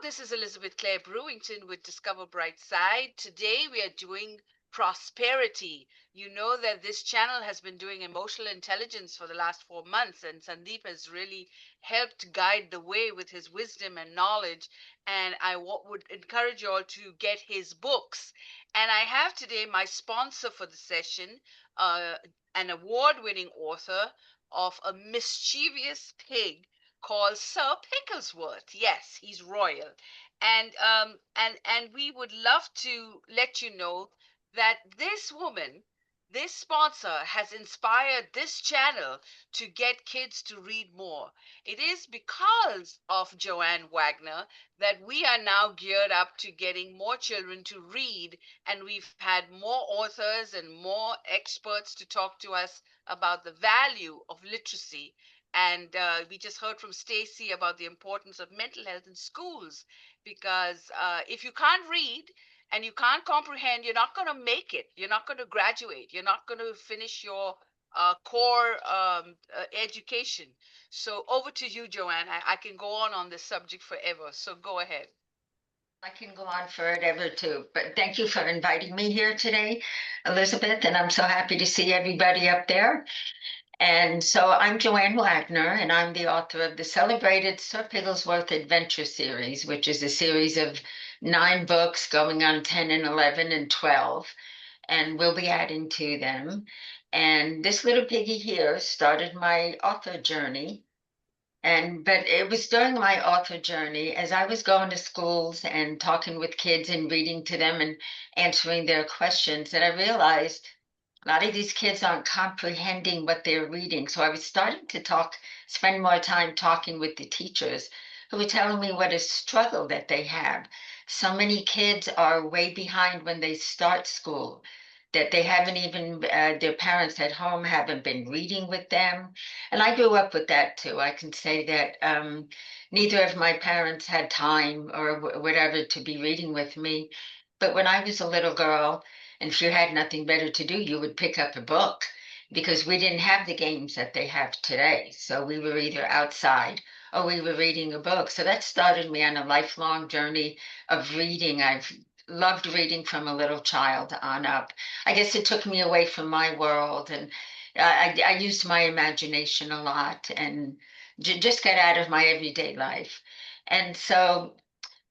this is Elizabeth Clare Brewington with Discover Brightside. Today we are doing prosperity. You know that this channel has been doing emotional intelligence for the last 4 months, and Sandeep has really helped guide the way with his wisdom and knowledge. And I would encourage you all to get his books. And I have today my sponsor for the session, an award winning author of A Mischievous Pig called Sir Pigglesworth. Yes, he's royal. And we would love to let you know that this woman, this sponsor, has inspired this channel to get kids to read more. It is because of JoAnn Wagner that we are now geared up to getting more children to read, and we've had more authors and more experts to talk to us about the value of literacy. And we just heard from Stacy about the importance of mental health in schools, because if you can't read and you can't comprehend, you're not going to make it. You're not going to graduate. You're not going to finish your core education. So over to you, JoAnn. I can go on this subject forever. So go ahead. I can go on forever too, but thank you for inviting me here today, Elizabeth, and I'm so happy to see everybody up there. And so I'm JoAnn Wagner, and I'm the author of the celebrated Sir Pigglesworth Adventure Series, which is a series of 9 books going on 10 and 11 and 12, and we'll be adding to them. And this little piggy here started my author journey, but it was during my author journey, as I was going to schools and talking with kids and reading to them and answering their questions, that I realized a lot of these kids aren't comprehending what they're reading. So I was starting to spend more time talking with the teachers who were telling me what a struggle that they have. So many kids are way behind when they start school, that they haven't even, their parents at home haven't been reading with them. And I grew up with that too. I can say that neither of my parents had time or whatever to be reading with me. But when I was a little girl, and if you had nothing better to do, you would pick up a book, because we didn't have the games that they have today. So we were either outside or we were reading a book. So that started me on a lifelong journey of reading. I've loved reading from a little child on up. I guess it took me away from my world, and I used my imagination a lot and just got out of my everyday life. And so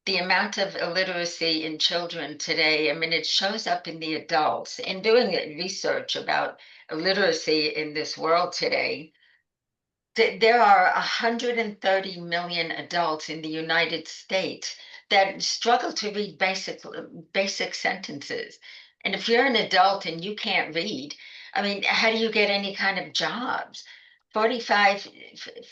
the amount of illiteracy in children today, I mean, it shows up in the adults. In doing research about illiteracy in this world today, there are 130 million adults in the United States that struggle to read basic sentences. And if you're an adult and you can't read, I mean, how do you get any kind of jobs? 45,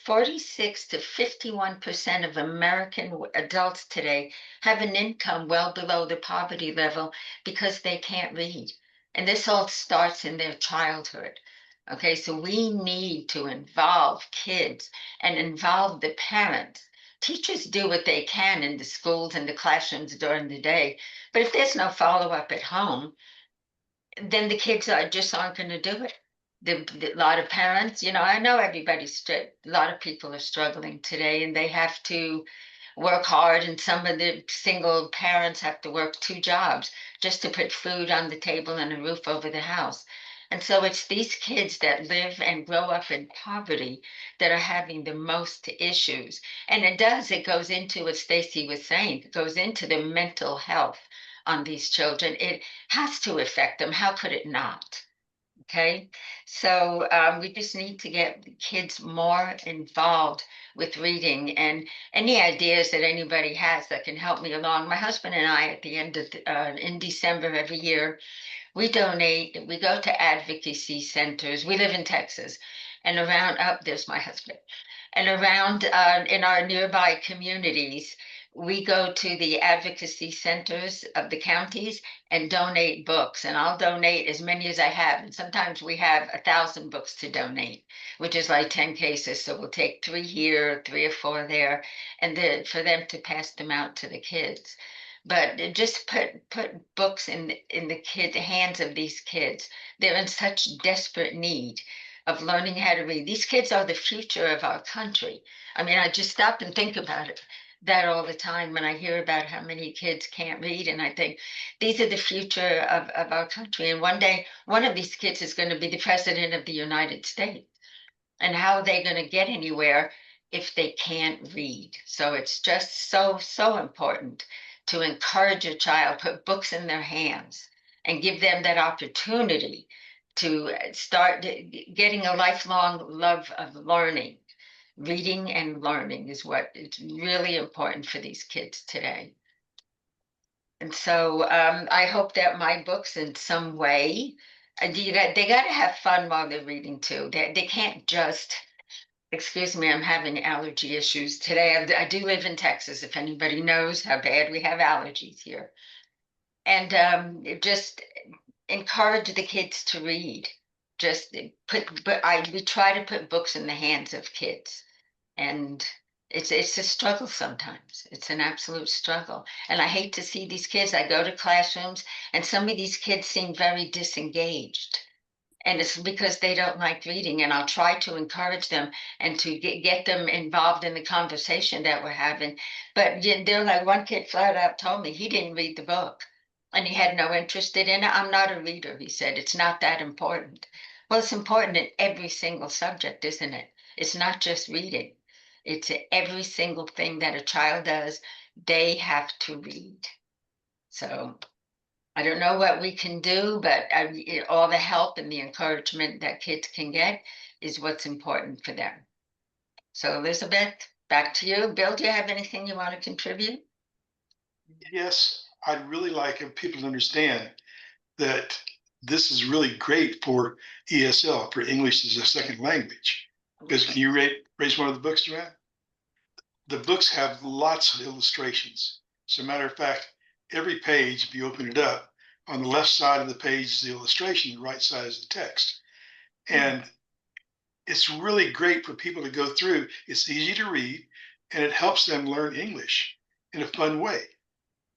46 to 51% of American adults today have an income well below the poverty level because they can't read. And this all starts in their childhood. Okay, so we need to involve kids and involve the parents. Teachers do what they can in the schools and the classrooms during the day, but if there's no follow-up at home, then the kids just aren't going to do it. A lot of parents, I know a lot of people are struggling today, and they have to work hard, and some of the single parents have to work 2 jobs just to put food on the table and a roof over the house. And so it's these kids that live and grow up in poverty that are having the most issues. And it goes into what Stacy was saying, it goes into the mental health on these children. It has to affect them. How could it not? Okay, so we just need to get kids more involved with reading, and any ideas that anybody has that can help me along. My husband and I, at the end of in December every year, we donate. We go to advocacy centers. We live in Texas, and around up there's my husband, and around in our nearby communities, we go to the advocacy centers of the counties and donate books. And I'll donate as many as I have. And sometimes we have 1,000 books to donate, which is like 10 cases. So we'll take 3 here, 3 or 4 there, and then for them to pass them out to the kids. But just put books in the hands of these kids. They're in such desperate need of learning how to read. These kids are the future of our country. I mean, I just stop and think about it. that all the time when I hear about how many kids can't read. And I think these are the future of our country. And one day, one of these kids is going to be the president of the United States. And how are they going to get anywhere if they can't read? So it's just so, so important to encourage a child, put books in their hands, and give them that opportunity to start getting a lifelong love of learning. Reading and learning is what it's really important for these kids today. And so I hope that my books in some way, they got to have fun while they're reading too. They can't just, excuse me, I'm having allergy issues today. I do live in Texas, if anybody knows how bad we have allergies here. And just encourage the kids to read. Just we try to put books in the hands of kids. And it's a struggle sometimes. It's an absolute struggle. And I hate to see these kids. I go to classrooms and some of these kids seem very disengaged. And it's because they don't like reading. And I'll try to encourage them and to get them involved in the conversation that we're having. But they're like, one kid flat out told me he didn't read the book and he had no interest in it. I'm not a reader, he said. It's not that important. Well, it's important in every single subject, isn't it? It's not just reading. It's every single thing that a child does, they have to read. So I don't know what we can do, but all the help and the encouragement that kids can get is what's important for them. So Elizabeth, back to you. Bill, do you have anything you want to contribute? Yes, I'd really like people to understand that this is really great for ESL, for English as a second language. Because can you raise one of the books, JoAnn? The books have lots of illustrations. As a matter of fact, every page, if you open it up, on the left side of the page is the illustration, the right side is the text. And it's really great for people to go through. It's easy to read and it helps them learn English in a fun way.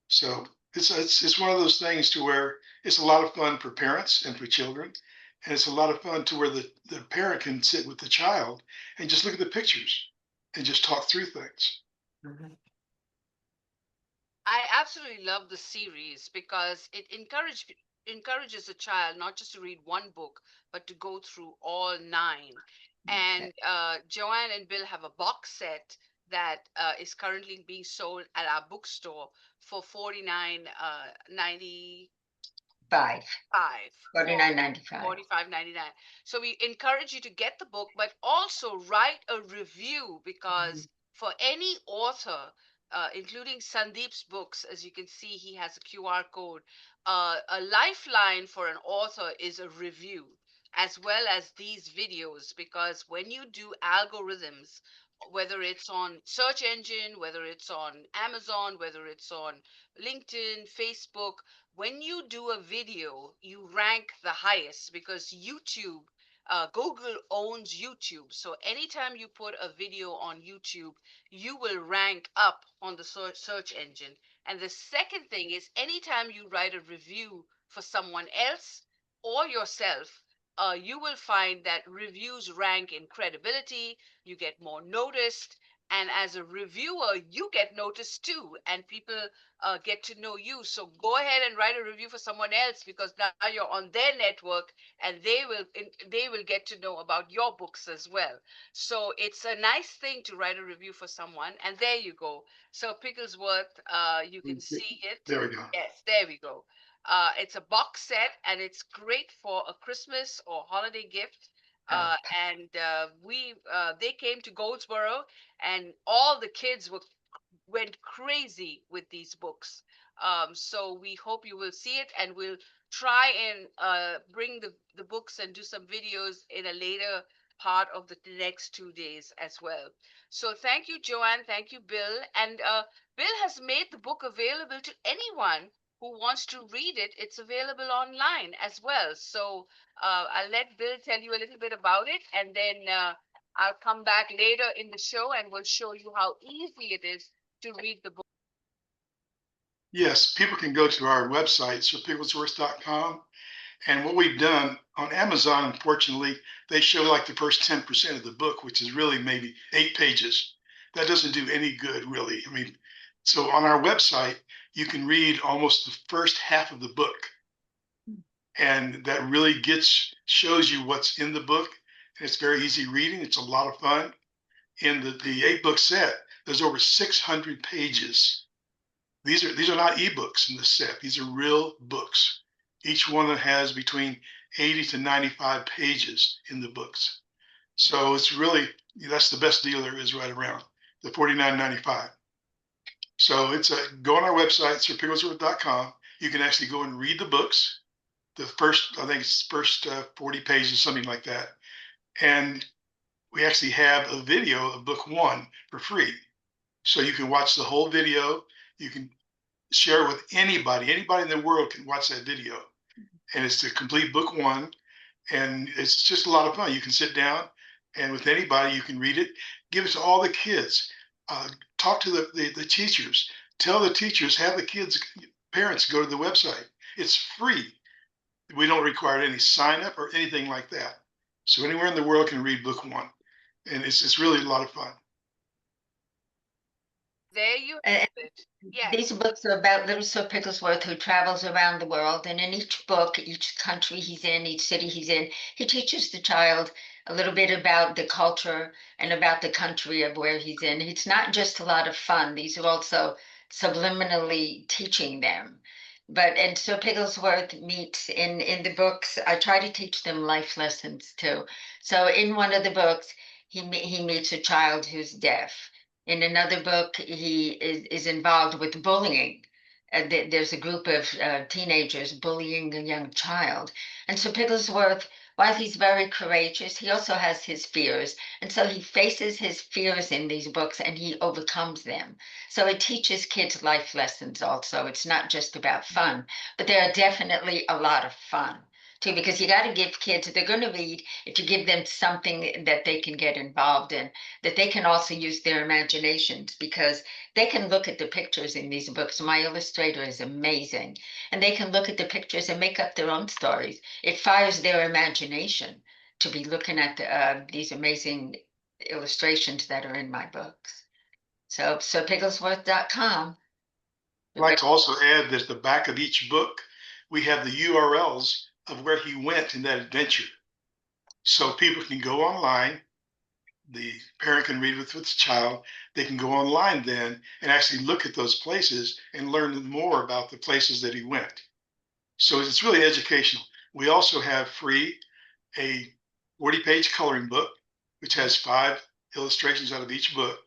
So it's one of those things to where it's a lot of fun for parents and for children. And it's a lot of fun to where the parent can sit with the child and just look at the pictures and just talk through things. Mhm. I absolutely love the series because it encourages a child not just to read one book, but to go through all nine. Okay. And JoAnn and Bill have a box set that is currently being sold at our bookstore for 49.90 Five, five for 49.95. 45.99. So we encourage you to get the book, but also write a review because for any author, including Sandeep's books, as you can see, he has a QR code. A lifeline for an author is a review, as well as these videos, because when you do algorithms, whether it's on search engine, whether it's on Amazon, whether it's on LinkedIn, Facebook, when you do a video, you rank the highest because YouTube, Google owns YouTube. So anytime you put a video on YouTube, you will rank up on the search engine. And the second thing is anytime you write a review for someone else or yourself, you will find that reviews rank in credibility, you get more noticed, and as a reviewer, you get noticed too, and people get to know you. So go ahead and write a review for someone else because now you're on their network, and they will get to know about your books as well. So it's a nice thing to write a review for someone, and there you go. So Pigglesworth, you can see it. There we go. Yes, there we go. It's a box set, and it's great for a Christmas or holiday gift. Oh, And they came to Goldsboro, and all the kids went crazy with these books. So we hope you will see it, and we'll try and bring the books and do some videos in a later part of the next 2 days as well. So thank you, JoAnn. Thank you, Bill. And Bill has made the book available to anyone who wants to read it. It's available online as well. So I'll let Bill tell you a little bit about it, and then I'll come back later in the show and we'll show you how easy it is to read the book. Yes, people can go to our website, sirpigglesworth.com. And what we've done on Amazon, unfortunately, they show like the first 10% of the book, which is really maybe 8 pages. that doesn't do any good, really. I mean, so on our website, you can read almost the first half of the book, and that really shows you what's in the book. And it's very easy reading. It's a lot of fun. In the 8 book set, there's over 600 pages. These are not ebooks in the set. These are real books. Each one has between 80 to 95 pages in the books. So it's really, that's the best deal there is right around, the $49.95. So it's go on our website, sirpigglesworth.com. You can actually go and read the books. The first, I think it's first 40 pages, something like that. And we actually have a video of book one for free. So you can watch the whole video. You can share it with anybody. Anybody in the world can watch that video. And it's the complete book one. And it's just a lot of fun. You can sit down and with anybody, you can read it. Give it to all the kids. Talk to the teachers. Tell the teachers, have the kids, parents go to the website. It's free. We don't require any sign up or anything like that. So anywhere in the world can read book one. And it's really a lot of fun. There you And have it. Yes. these books are about little Sir Pigglesworth, who travels around the world. And in each book, each country he's in, each city he's in, he teaches the child a little bit about the culture and about the country of where he's in. It's not just a lot of fun. These are also subliminally teaching them. And Sir Pigglesworth meets in the books. I try to teach them life lessons too. So in one of the books, he meets a child who's deaf. In another book, he is involved with bullying. There's a group of teenagers bullying a young child. And so Pigglesworth, while he's very courageous, he also has his fears. And so he faces his fears in these books and he overcomes them. So it teaches kids life lessons also. It's not just about fun, but there are definitely a lot of fun too, because you got to give kids, they're going to read, if you give them something that they can get involved in, that they can also use their imaginations, because they can look at the pictures in these books. My illustrator is amazing, and they can look at the pictures and make up their own stories. It fires their imagination to be looking at these amazing illustrations that are in my books. So pigglesworth.com. I'd like to also add that at the back of each book, we have the URLs of where he went in that adventure. So people can go online, the parent can read with the child, they can go online then and actually look at those places and learn more about the places that he went. So it's really educational. We also have free a 40-page coloring book, which has 5 illustrations out of each book.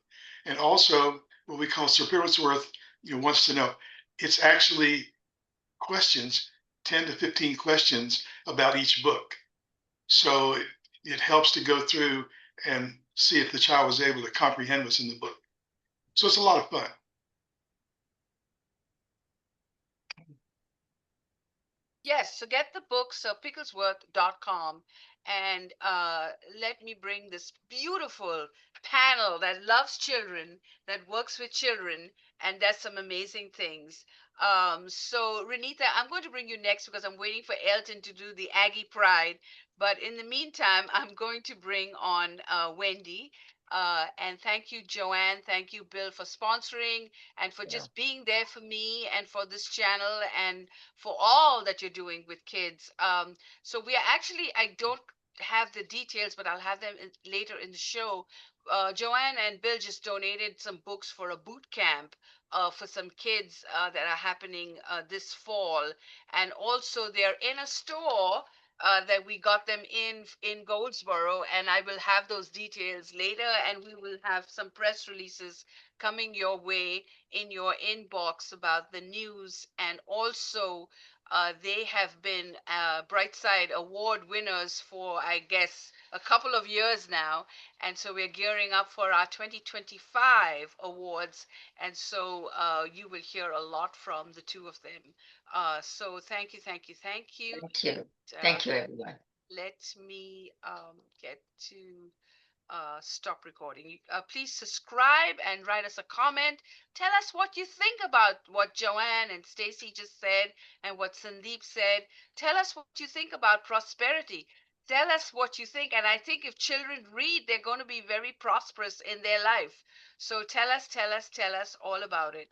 And also what we call Sir Pigglesworth, wants to know. It's actually questions, 10 to 15 questions about each book. So it helps to go through and see if the child was able to comprehend what's in the book. So it's a lot of fun. Yes, so get the book, pigglesworth.com, and let me bring this beautiful panel that loves children, that works with children, and does some amazing things. So, Renita, I'm going to bring you next because I'm waiting for Elton to do the Aggie Pride. But in the meantime, I'm going to bring on Wendy. And thank you, JoAnn. Thank you, Bill, for sponsoring and for Yeah. just being there for me and for this channel and for all that you're doing with kids. So we are actually, I don't have the details, but I'll have them later in the show. JoAnn and Bill just donated some books for a boot camp for some kids that are happening this fall. And also, they're in a store that we got them in Goldsboro, and I will have those details later, and we will have some press releases coming your way in your inbox about the news. And also, they have been Brightside Award winners for, I guess, a couple of years now. And so we're gearing up for our 2025 awards. And so you will hear a lot from the two of them. So thank you, thank you, thank you. Thank you. Uh, Thank you, everyone. Let me get to stop recording. Please subscribe and write us a comment. Tell us what you think about what JoAnn and Stacy just said and what Sandeep said. Tell us what you think about prosperity. Tell us what you think. And I think if children read, they're going to be very prosperous in their life. So tell us all about it.